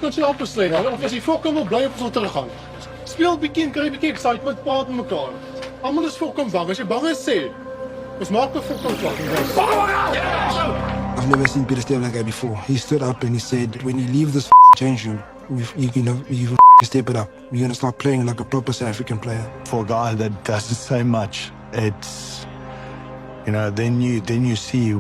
Dit is opgesluit. Of as jy fucking wil bly of ons teruggaan. Speel bietjie, kry bietjie excitement, praat met mekaar. Almal is fucking bang. As jy bang is, sê. Ons maak 'n fucking klok. I've never seen Pieter Steph like that before. He stood up and he said, when you leave this change room, you step it up. You're going to start playing like a proper South African player. For a guy that doesn't say much, it's, then you see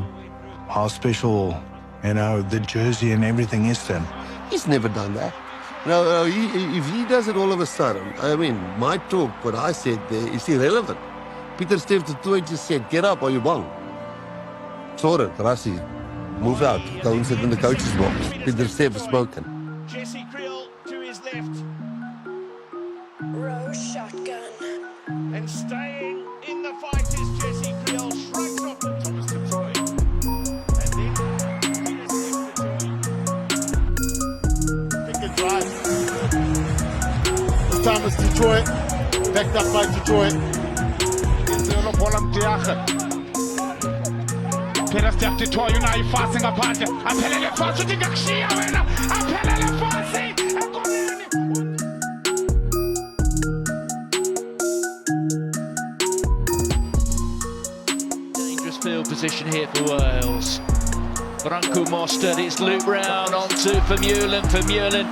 how special, the jersey and everything is to him. He's never done that. No, if he does it all of a sudden, I mean, my talk, what I said there is irrelevant. Pieter Steph Du Toit just said, get up or you're bang. Sorry, Rassie. Move out. Go and sit in the coach's box. Pieter Steph has spoken. Jesse Creel to his left. Row shotgun. And staying in the fight is Jesse Creel. Shrugs off the Thomas Du Toit. And then Pieter Steph Du Toit. Pick it right. This time it's Detroit. Backed up by Detroit. Internal Polam Tiache. Pieter Steph Du Toit, Unai Fasi ngaphandle. Aphelele Fasi uthi ngakushiya wena. Aphelele Fasi. Dangerous field position here for Wales. Branko Mostert, it's loop round onto Vermeulen.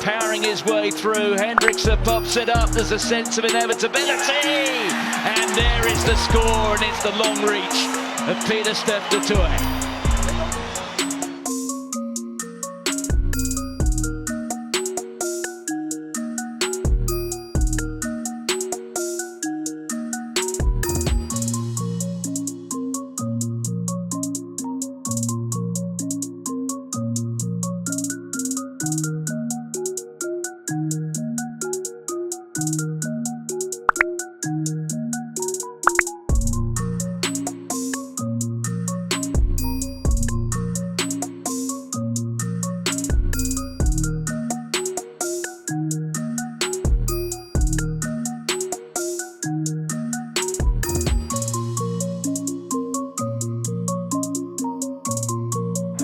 Powering his way through. Hendrickson pops it up. There's a sense of inevitability. And there is the score, and it's the long reach of Pieter Steph Du Toit.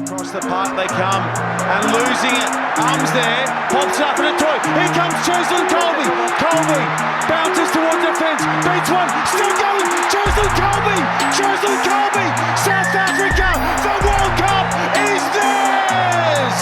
Across the park they come, and losing it. Arms there, pops it up in a toy. Here comes Cheslin Colby. Colby bounces towards the fence, beats one, still going. Cheslin Colby, South Africa, the World Cup is theirs.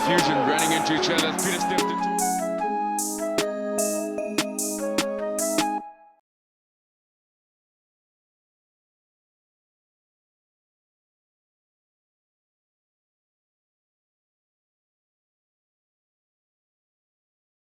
confusion, running into each other. Pieter Steph Du Toit.